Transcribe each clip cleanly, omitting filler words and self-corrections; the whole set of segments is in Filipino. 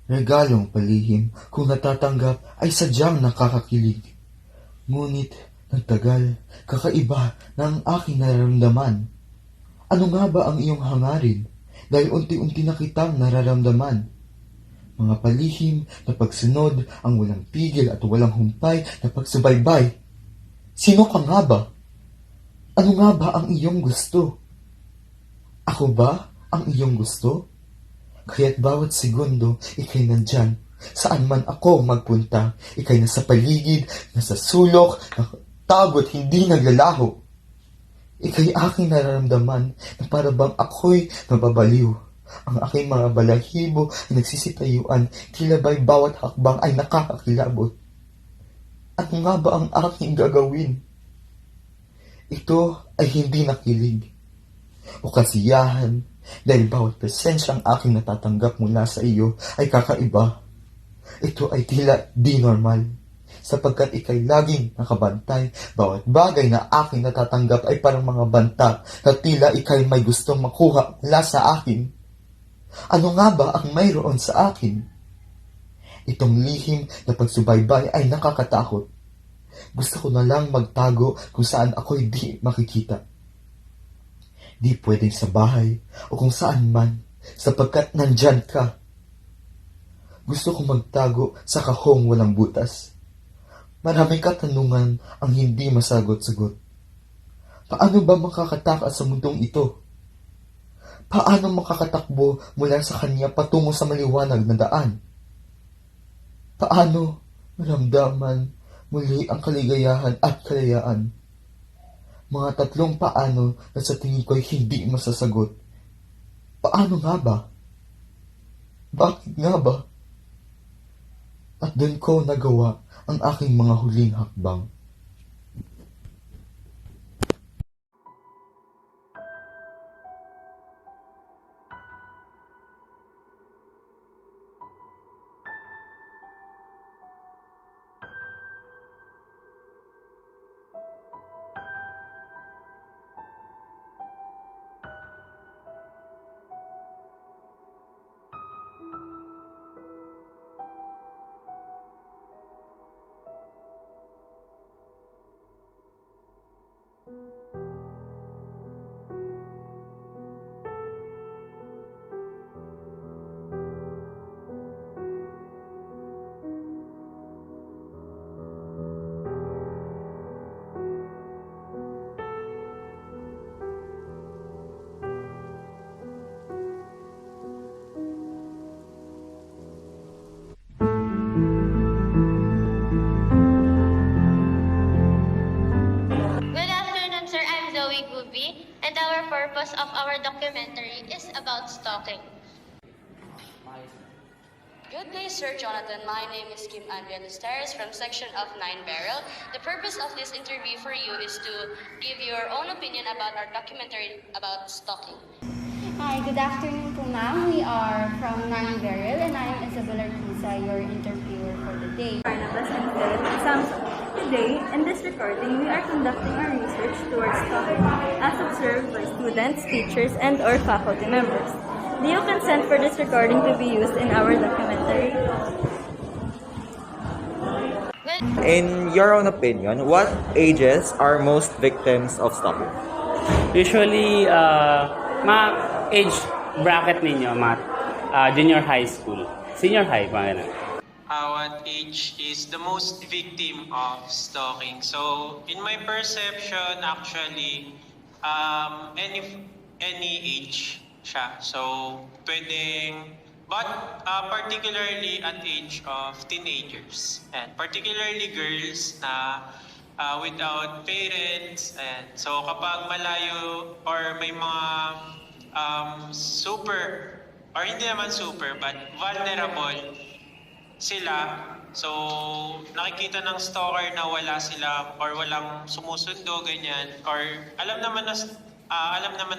Regalong palihim kung natatanggap ay sadyang nakakakilig. Ngunit, nagtagal, kakaiba na ang aking nararamdaman. Ano nga ba ang iyong hangarin? Dahil unti-unti na kitang nararamdaman. Mga palihim na pagsunod, ang walang pigil at walang humpay na pagsubaybay. Sino ka nga ba? Ano nga ba ang iyong gusto? Ako ba ang iyong gusto? Kaya't bawat segundo, ikay nandyan. Saan man ako magpunta, ikay nasa paligid, nasa sulok, nakatago't hindi naglalaho. Ikay aking nararamdaman na para bang ako'y nababaliw. Ang aking mga balahibo ay nagsisitayuan, tila ba'y bawat hakbang ay nakakakilabot. Ano nga ba ang aking gagawin? Ito ay hindi nakilig o kasiyahan, dahil bawat presensya ang aking natatanggap mula sa iyo ay kakaiba. Ito ay tila di normal, sapagkat ikay laging nakabantay. Bawat bagay na aking natatanggap ay parang mga banta na tila ikay may gustong makuha mula sa akin. Ano nga ba ang mayroon sa akin? Itong lihim na pagsubaybay ay nakakatakot. Gusto ko na lang magtago kung saan ako'y di makikita. Di pwedeng sa bahay o kung saan man, sapagkat nandyan ka. Gusto ko magtago sa kahong walang butas. Maraming katanungan ang hindi masagot-sagot. Paano ba makakatakas sa mundong ito? Paano makakatakbo mula sa kanya patungo sa maliwanag na daan? Paano maramdaman muli ang kaligayahan at kalayaan? Mga tatlong paano na sa tingin ko'y hindi masasagot. Paano nga ba? Bakit nga ba? At doon ko nagawa ang aking mga huling hakbang. And our purpose of our documentary is about stalking. Good day, Sir Jonathan. My name is Kim Andrea Lesteres from section of 9 Barrel. The purpose of this interview for you is to give your own opinion about our documentary about stalking. Hi, good afternoon po ma'am. We are from 9 Barrel and I am Isabella Risa, your interviewer for the day. Barnabas and Samson. Today, in this recording, we are conducting our research towards stalking as observed by students, teachers, and or faculty members. Do you consent for this recording to be used in our documentary? In your own opinion, what ages are most victims of stalking? Usually, mga age bracket ninyo, mga junior high school, senior high, mga ganun. What age is the most victim of stalking? So, in my perception, actually, any age siya. So, pwedeng, but particularly at age of teenagers, and particularly girls na without parents, and so kapag malayo or may mga super, or hindi naman super, but vulnerable sila, so nakikita ng stalker na wala sila or walang sumusundo, ganyan, or alam naman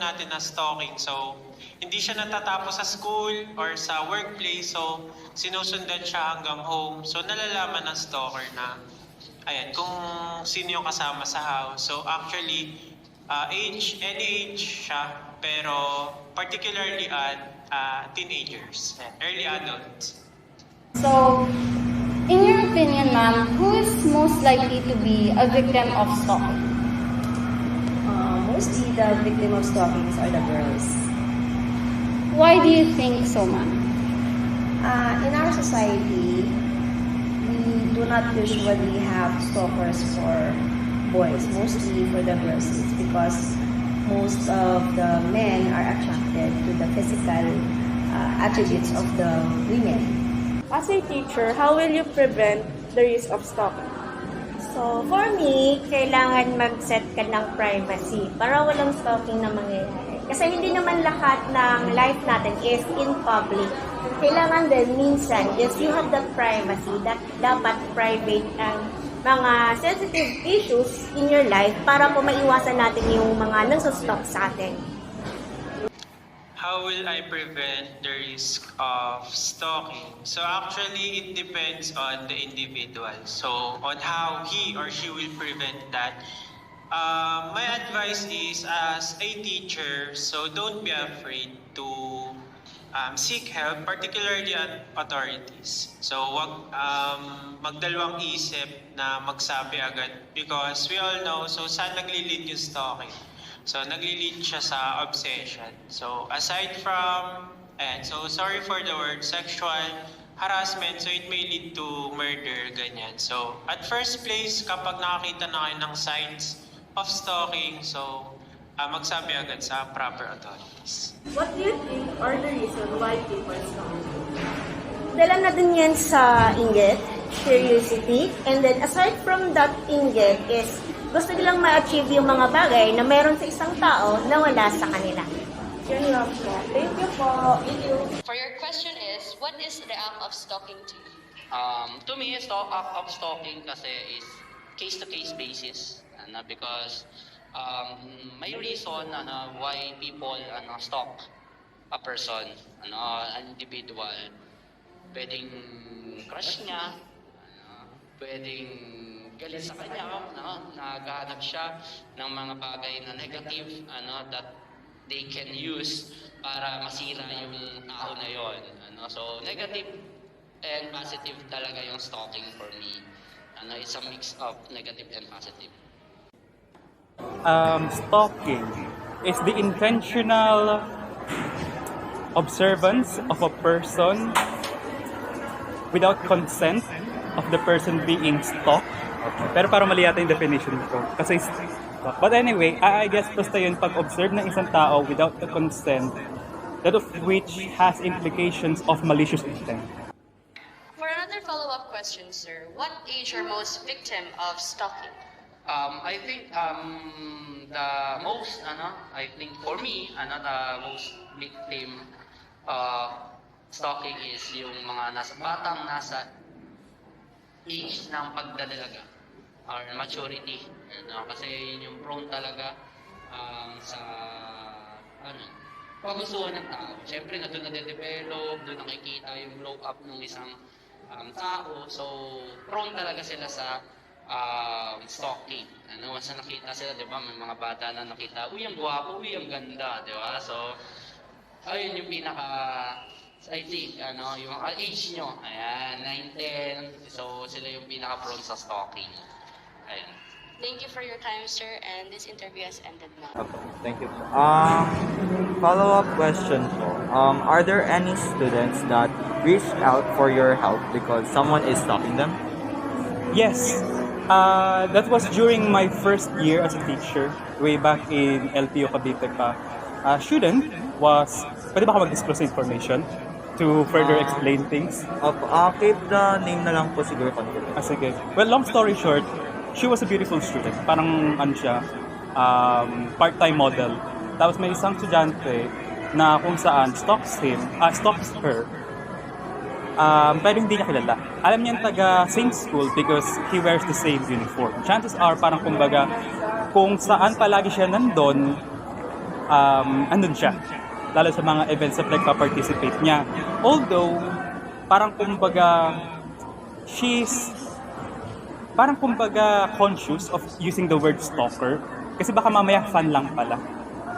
natin na stalking, so hindi siya natatapos sa school or sa workplace, so sinusundan siya hanggang home, so nalalaman ng stalker na ayan, kung sino yung kasama sa house. So actually, any age siya, pero particularly at teenagers, early adults. So, in your opinion, ma'am, who is most likely to be a victim of stalking? Mostly the victim of stalkings are the girls. Why do you think so, ma'am? In our society, we do not usually have stalkers for boys, mostly for the girls. It's because most of the men are attracted to the physical attributes of the women. As a teacher, how will you prevent the risk of stalking? So, for me, kailangan mag-set ka ng privacy para walang stalking na mangyayari. Kasi hindi naman lahat ng life natin is in public. Kailangan din minsan, if you have the privacy, that dapat private ang mga sensitive issues in your life para po maiwasan natin yung mga nagsustalk sa atin. How will I prevent the risk of stalking? So actually, it depends on the individual. So on how he or she will prevent that. My advice is, as a teacher, so don't be afraid to seek help, particularly at authorities. So wag magdalawang isip na magsabi agad, because we all know, so saan naglilid yung stalking? So, naglilid siya sa obsession. So, aside from, so sorry for the word, sexual harassment, so it may lead to murder, ganyan. So, at first place, kapag nakakita na kayo ng signs of stalking, so, magsabi agad sa proper authorities. What do you think are the reasons why people stalk? Dala na din yan sa inggit, curiosity, and then aside from that inggit is gusto nilang ma-achieve yung mga bagay na meron sa isang tao na wala sa kanila. Yun lang po. Thank you po. Thank you. For your question is, what is the act of stalking to you? To me, act of stalking kasi is case-to-case basis. Because may reason why people stalk a person, an individual. Pwedeng crush niya, pwedeng galit sa kanya, naghahanap siya ng mga bagay na negative, that they can use para masira yung tao na yon. So, negative and positive talaga yung stalking for me. It's a mix of negative and positive. Stalking is the intentional observance of a person without consent of the person being stalked. Pero parang mali yata yung definition ko. Kasi, but anyway, I guess basta yun, pag-observe ng isang tao without the consent, that of which has implications of malicious intent. For another follow-up question, sir, what age are most victim of stalking? I think the most, I think for me, the most victim stalking is yung mga nasa age ng pagdadalaga or maturity, kasi yun yung prone talaga sa pagustuhan ng tao. Siyempre na doon na-develop, doon nakikita yung glow up ng isang tao, so prone talaga sila sa stalking. Once na nakita sila, di ba, may mga bata na nakita, uy, ang gwapo, uy, ang ganda, di ba? So, ayun yung pinaka, I think, yung age nyo, ayan, 9, 10, so sila yung pinaka-prone sa stalking. Ayan. Thank you for your time, sir, and this interview has ended now. Okay, thank you. Follow-up question po. Are there any students that reached out for your help because someone is stalking them? Yes. That was during my first year as a teacher, way back in LTO Cavite pa. A student was, pwede ba ka mag-disclose information to further explain things? Keep the name na lang po siguro confident. Sige. Well, long story short, she was a beautiful student. Parang siya, part-time model. Tapos may isang estudyante na kung saan stalks her. Pero hindi niya kilala. Alam niya taga same school because he wears the same uniform. Chances are parang kumbaga kung saan palagi siya nandun, andun siya. Lalo sa mga events na nagpa-participate niya. Although, parang kumbaga, she's parang kumbaga conscious of using the word stalker. Kasi baka mamaya fan lang pala.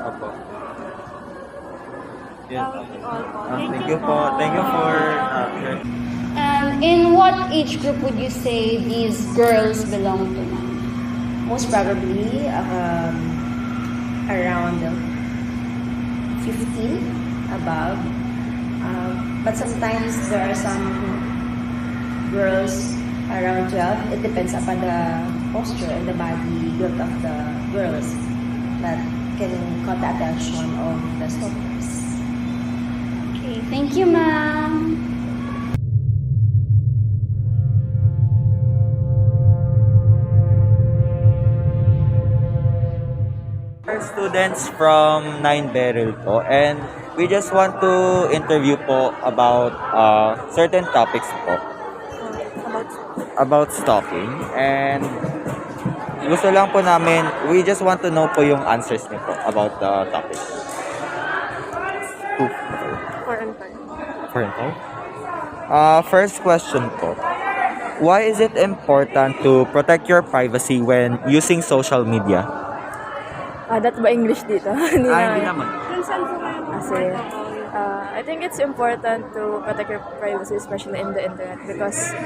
Opo. Yeah. Thank you po. Thank you for And in what age group would you say these girls belong to now? Most probably around 15 above. But sometimes there are some girls around 12. It depends upon the posture and the body build of the girls that can caught the attention of the stalkers. Okay, thank you, ma'am. We're students from 9 Beryl po, and we just want to interview po about certain topics po about stalking, and gusto lang po namin, we just want to know po yung answers niyo po about the topic. 4 and 5. 4 and 5? First question po. Why is it important to protect your privacy when using social media? Dapat ba English dito? Hindi Hindi naman. Kasi, I think it's important to protect your privacy, especially in the internet, because,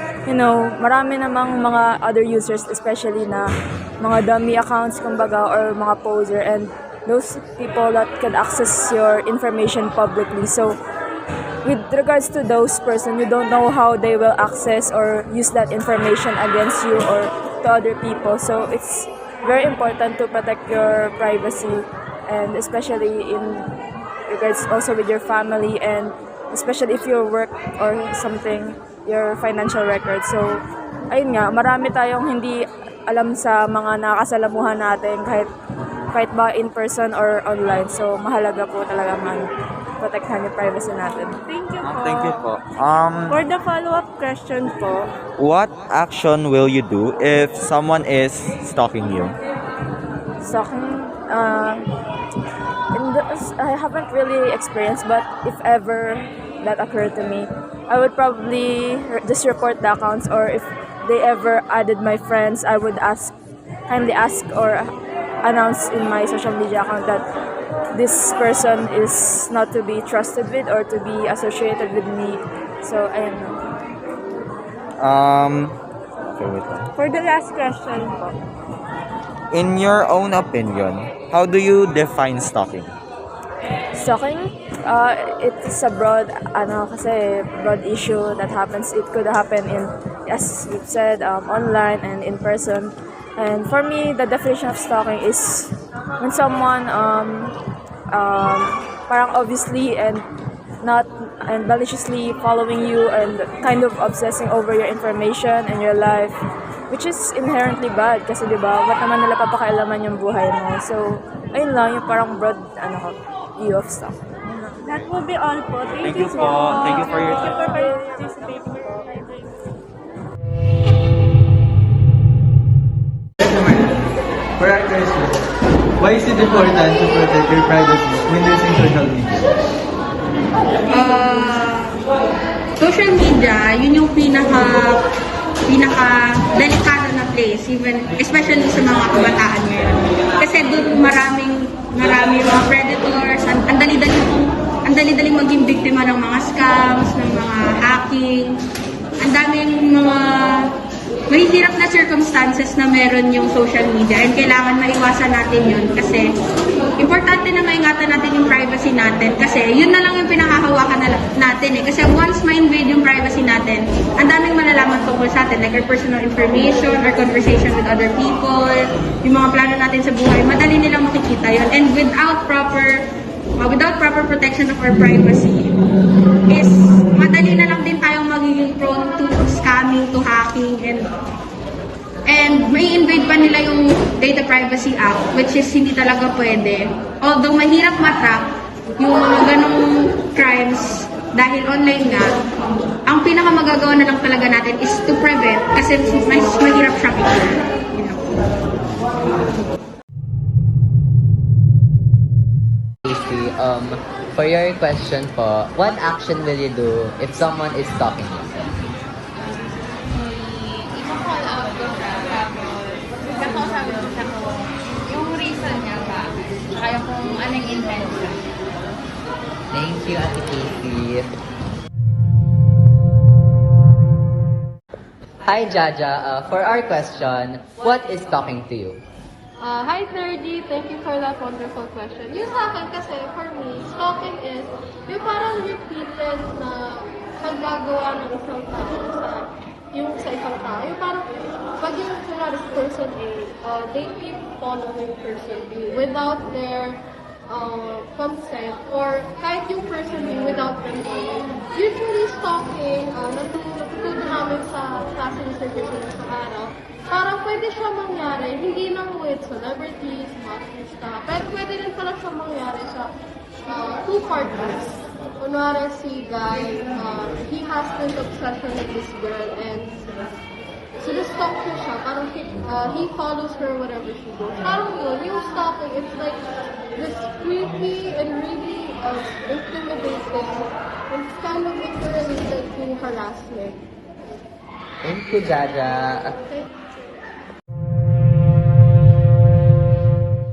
marami namang mga other users, especially na mga dummy accounts, kumbaga, or mga poser, and those people that can access your information publicly. So, with regards to those person, you don't know how they will access or use that information against you or to other people. So, it's very important to protect your privacy, and especially in regards also with your family, and especially if you work or something, your financial record. So, ayun nga, marami tayong hindi alam sa mga nakasalamuhan natin kahit ba in person or online. So, mahalaga po talaga protektahan yung privacy natin. Thank you po. Thank you po. For the follow-up question po, What action will you do if someone is stalking you? Stalking, I haven't really experienced, but if ever that occurred to me, I would probably just report the accounts, or if they ever added my friends, I would kindly ask or announce in my social media account that this person is not to be trusted with or to be associated with me. So, ayun. Okay, wait lang. for the last question po, In your own opinion, how do you define stalking? Stalking, it's a broad issue that happens. It could happen as you've said, online and in person. And for me, the definition of stalking is when someone parang obviously and not and maliciously following you and kind of obsessing over your information and your life, which is inherently bad kasi, di ba, ba't naman nila papakialaman yung buhay mo? So, ayun lang, yung parang broad view of stuff. that will be all po. Thank you po. Thank you for your Thank you for participating po. For our question, why is it important to protect your privacy when using social media? Social media, yun yung pinaka delikado na place, especially sa mga kabataan ngayon. Kasi doon marami mga predators, ang dali-daling maging biktima ng mga scams, ng mga hacking, ang daming mga mahihirap na circumstances na meron yung social media, and kailangan maiwasan natin yun kasi importante na maingatan natin yung privacy natin kasi yun na lang yung pinakahawakan natin kasi once ma-invade yung privacy natin, ang daming malalaman tungkol sa atin, like our personal information, our conversation with other people, yung mga plano natin sa buhay, madali nilang makikita yun, and without proper protection of our privacy is madali na lang din tayong magiging prone to scamming, to hacking, and may invade pa nila yung Data Privacy Act, which is hindi talaga pwede. Although mahirap matrack yung mga ganong crimes dahil online nga, ang pinakamagagawa na lang talaga natin is to prevent kasi mas mahirap siya i-cure. For your question po, what action will you do if someone is stalking you? I-call out the friend Thank you, Ate Casey. Hi, Jaja. For our question, what is talking to you? Hi, Thirdy. Thank you for that wonderful question. Yung sa akin kasi, for me, stalking is yung parang repeated na paggagawa ng isang tao sa isang tao. Yung parang, pag yung kunwari sa person A, they keep following person B without their consent or kahit yung person B without them knowing. Usually, stalking, natutunan namin sa klase research sa araw, parang pwede siya mangyari, hindi lang with celebrities, artista, pero pwede rin pala siya mangyari sa two partners. Kunwari si Guy, he has this obsession with this girl and sinustalk niya siya, parang he follows her wherever she goes. Parang yun, yung stalking, it's like this creepy and really intimidating. It's kind of interrelated to harassment. Thank you, Jaja.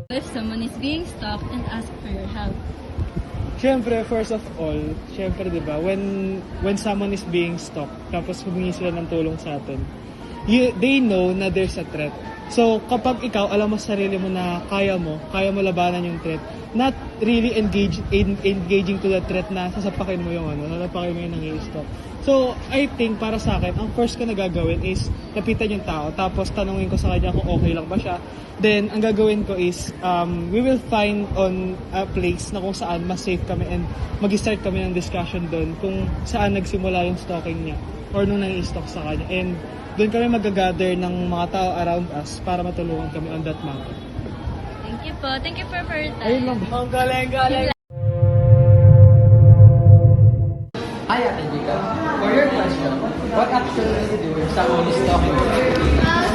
If someone is being stalked and ask for your help. Siyempre, first of all, siyempre, di ba, when someone is being stalked, tapos humingi sila ng tulong sa atin, they know na there's a threat. So, kapag ikaw, alam mo sa sarili mo na kaya mo labanan yung threat, not really engaging to the threat na sasapakin mo yung nangi-stalk. So, I think para sa akin, ang first ko na gagawin is lapitan yung tao, tapos tanungin ko sa kanya kung okay lang ba siya. Then, ang gagawin ko is, we will find on a place na kung saan mas safe kami and mag-start kami ng discussion doon kung saan nagsimula yung stalking niya or nung nangi-stalk sa kanya. And doon kami mag-gather ng mga tao around us para matulungan kami on that matter. Thank you po. Thank you for your time. Ayun lang. Ang galing. Hi, Ate Jika. For your question, what action will you do if someone is talking to you?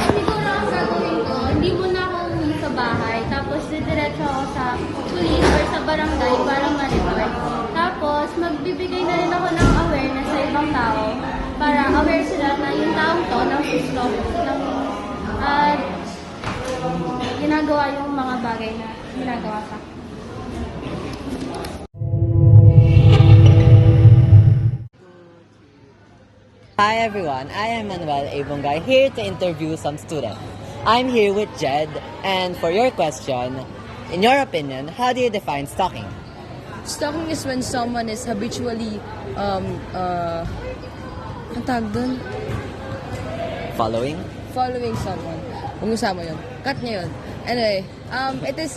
Siguro ang gagawin ko, hindi mo na ako umuwi sa bahay, tapos didiretso ako sa police or sa barangay para ma-report. Tapos, magbibigay na rin ako ng awareness sa ibang tao para aware sila na yung taong to ng stalk at ginagawa yung mga bagay na ginagawa sa akin. Hi everyone, I am Manuel Abongay here to interview some students. I'm here with Jed, and for your question, in your opinion, how do you define stalking? Stalking is when someone is habitually, ang tawag dun? Following Someone. Umusama yun. Cut niya yun. Anyway, it is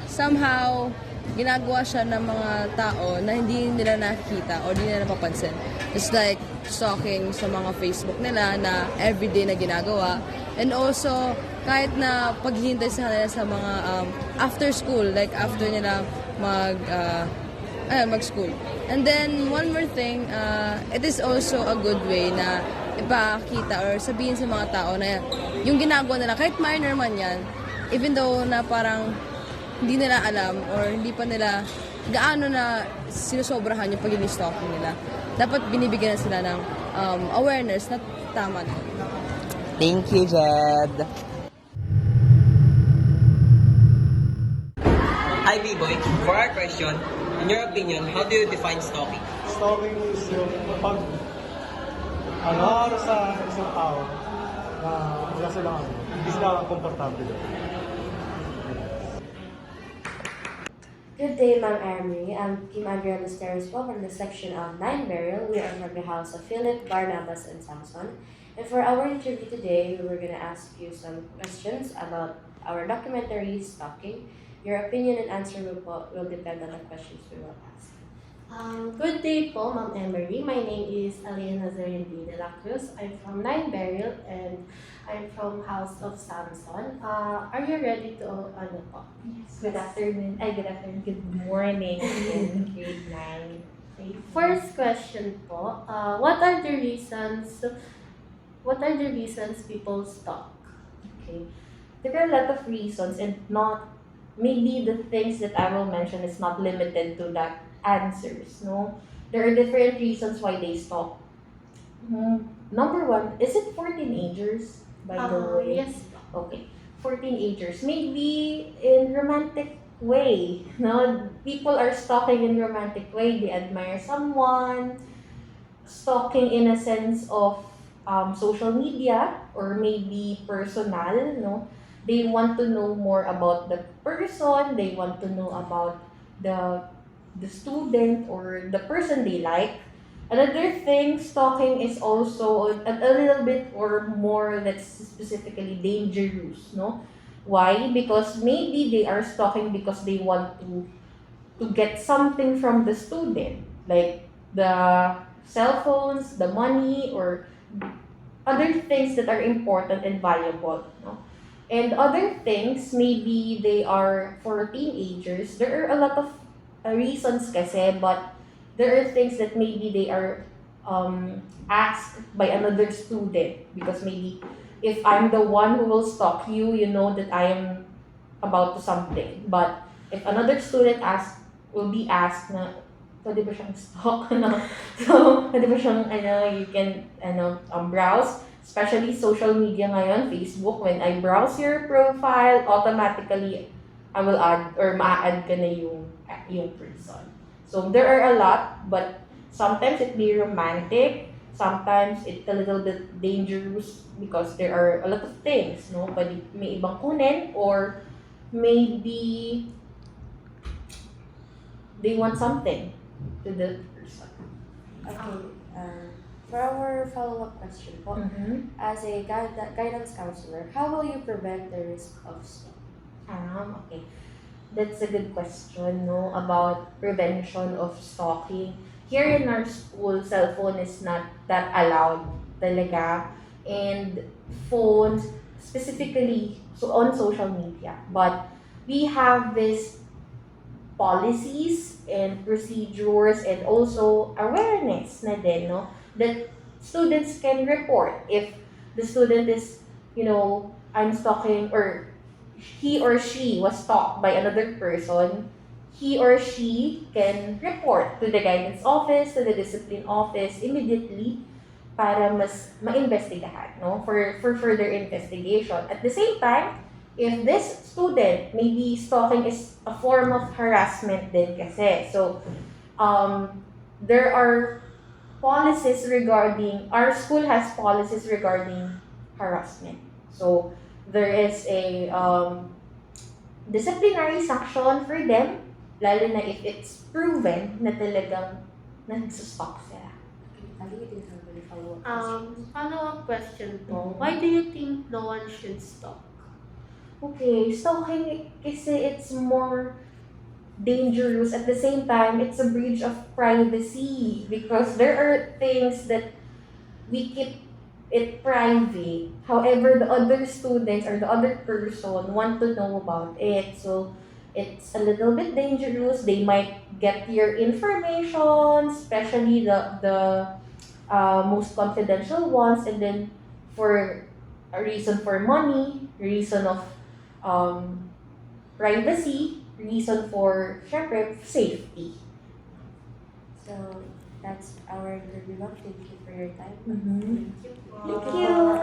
somehow ginagawa siya ng mga tao na hindi nila nakikita o hindi nila napapansin. It's like stalking sa mga Facebook nila na everyday na ginagawa. And also, kahit na paghihintay sa kanila sa mga after school, like after nila mag-school. And then, one more thing, it is also a good way na ipakita or sabihin sa mga tao na yung ginagawa nila, kahit minor man yan, even though na parang hindi nila alam or hindi pa nila gaano na sinusobrahan yung pagiging stalking nila. Dapat binibigyan na sila ng awareness na tama na. Thank you, Jed. Hi, B-Boy. For our question, in your opinion, how do you define stalking? Stalking is yung pag araw sa isang tao na wala silang hindi sila komportable doon. Good day, Ma'am Army. I'm Team Andrea Lusteris from the section of 9 Barrel. We are from the house of Philip, Barnabas, and Samson. And for our interview today, we were going to ask you some questions about our documentary, Stalking. Your opinion and answer will depend on the questions we will ask. Good day po, Ma'am Emery. My name is Alina Nazarian D. De La Cruz. I'm from 9 Barrel and I'm from House of Samson. Are you ready to po? Yes. Good afternoon. Good afternoon. Good morning in grade 9. Okay. First question po. What are the reasons people stalk? Okay. There are a lot of reasons and maybe the things that I will mention is not limited to that answers, no? There are different reasons why they stalk. Number one, is it for teenagers, by the way? Yes. Okay, for teenagers. Maybe in romantic way. No, people are stalking in romantic way. They admire someone. Stalking in a sense of social media or maybe personal. No, they want to know more about the person. They want to know about the the student or the person they like. Another thing, stalking is also a little bit or more that's specifically dangerous, no? Why? Because maybe they are stalking because they want to get something from the student, like the cell phones, the money, or other things that are important and valuable, no? And other things, maybe they are for teenagers. There are a lot of reasons kasi, but there are things that maybe they are asked by another student because maybe if I'm the one who will stalk you, you know that I am about to something. But if another student will be asked na, pwede ba siyang stalk? No? So, pwede ba siyang, you can, browse, especially social media ngayon, Facebook, when I browse your profile, automatically, I will add, or ma-add ka na yung person. So, there are a lot, but sometimes it be romantic, sometimes it's a little bit dangerous because there are a lot of things, no? Pwede may ibang kunin, or maybe they want something to the person. Okay. For our follow-up question po, as a guidance counselor, how will you prevent the risk of stalking? Okay. That's a good question, no, about prevention of stalking. Here in our school, cell phone is not that allowed talaga. And phones, specifically so on social media. But we have this policies and procedures and also awareness na din, no, that students can report if the student is, I'm stalking, or he or she was stalked by another person. He or she can report to the guidance office, to the discipline office immediately para mas ma-investigahan, no, for further investigation. At the same time, if this student, maybe stalking is a form of harassment din kasi. So, there are policies regarding, our school has policies regarding harassment. So, there is a disciplinary sanction for them, lalo na if it's proven na talagang nagsustalk sila. Follow-up question po. Why do you think no one should stalk? Okay, stalking kasi it's more dangerous. At the same time, it's a breach of privacy because there are things that we keep it private. However, the other students or the other person want to know about it. So, it's a little bit dangerous. They might get your information, especially the most confidential ones, and then for a reason for money, reason of privacy, reason for, syempre, safety. So, that's our interview. Thank you for your time. Thank Thank you.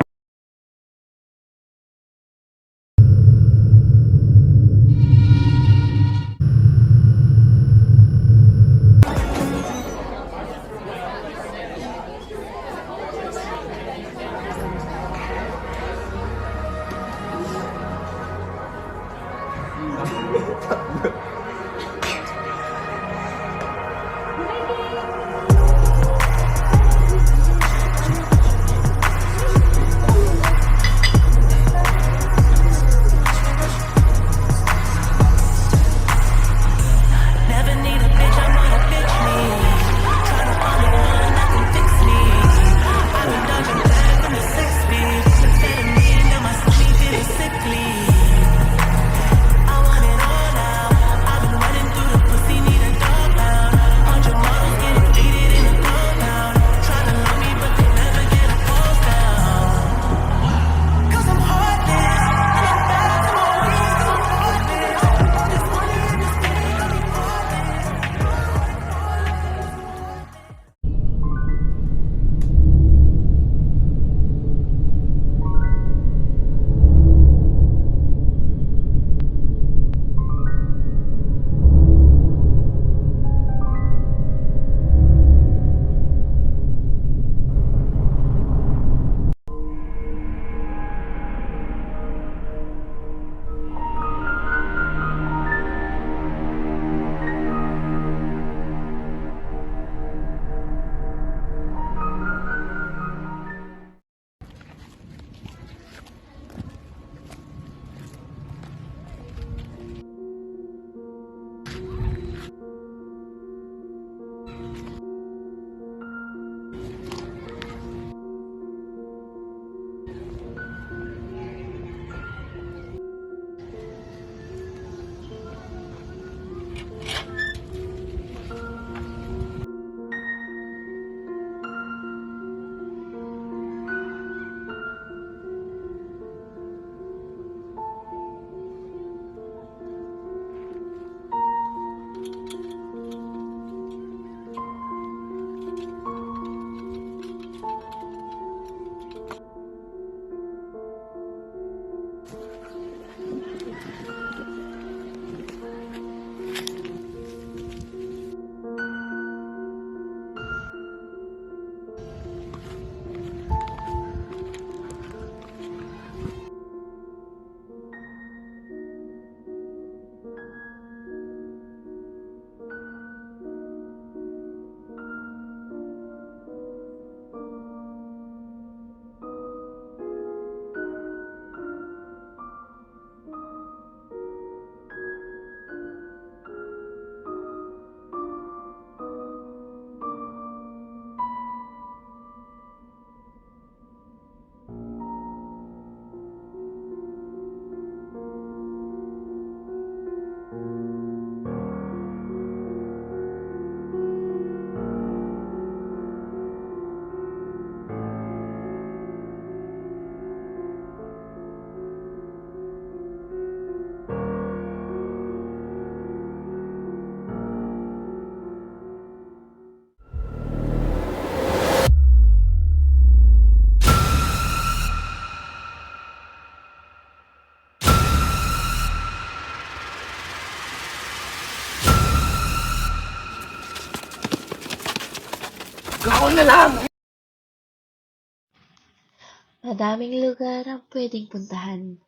Madaming lugar ang pwedeng puntahan,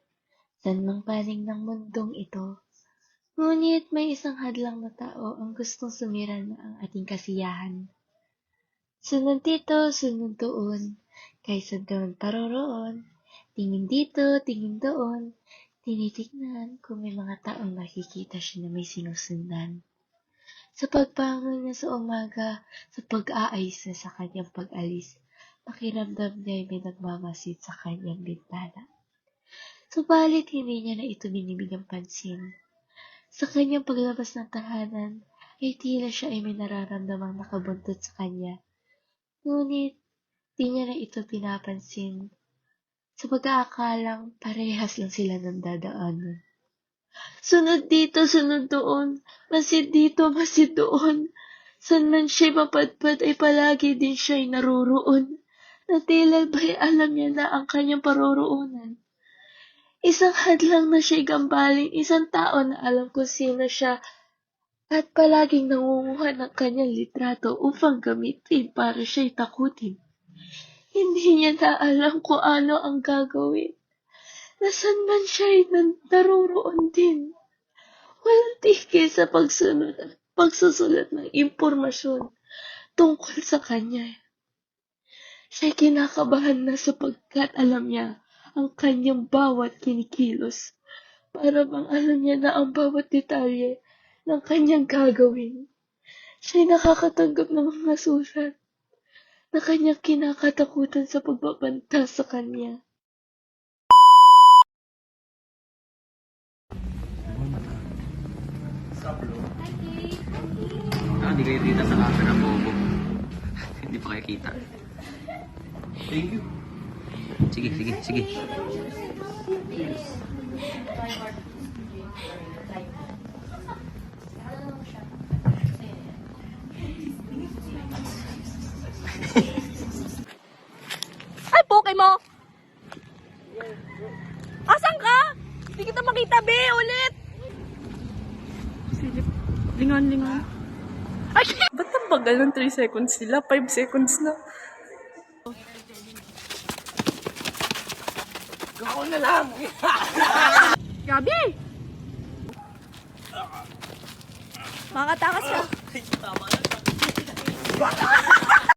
saan mang panig ng mundong ito. Ngunit may isang hadlang na tao ang gustong sumira na ang ating kasiyahan. Sunod dito, sunod doon, kaysa doon paroroon. Tingin dito, tingin doon, tinitignan kung may mga taong nakikita siya na may sinusundan. Sa pagbangon niya sa umaga, sa pag-aayos niya sa kanyang pag-alis, pakiramdam niya ay may nagmamasid sa kanyang bintana. Subalit hindi niya na ito binibigyang pansin. Sa kanyang paglabas ng tahanan, ay tila siya ay may nararamdamang nakabuntot sa kanya. Ngunit, di niya na ito pinapansin. Sa pag-aakalang parehas lang sila ng dadaanan. Sunod dito, sunod doon, masid dito, masid doon. San man siya'y mapadpad ay palagi din siya'y naroroon. Na tila ba'y alam niya na ang kanyang paroroonan. Isang hadlang na siya'y gambaling, isang tao na alam kung sino siya at palaging nangunguha ng kanyang litrato upang gamitin para siya'y takutin. Hindi niya na alam kung ano ang gagawin. Nasaan man siya'y naroroon din. Walang tigil sa pagsunod at pagsusulat ng impormasyon tungkol sa kanya. Siya'y kinakabahan na sapagkat alam niya ang kanyang bawat kinikilos. Para bang alam niya na ang bawat detalye ng kanyang gagawin. Siya'y nakakatanggap ng mga sulat na kanyang kinakatakutan sa pagbabanta sa kanya. Hindi kayo kita sa camera, bobo. Hindi pa kayo kita. Thank you. Sige, sige, sige. Ay, poke mo! Asan ka? Hindi kita makita, be! Ulit! Silip. Lingon, lingon. Ay! Ba't ang bagal ng 3 seconds sila? 5 seconds na. Ako na lang! Gabi! Makatakas ka. Tama na.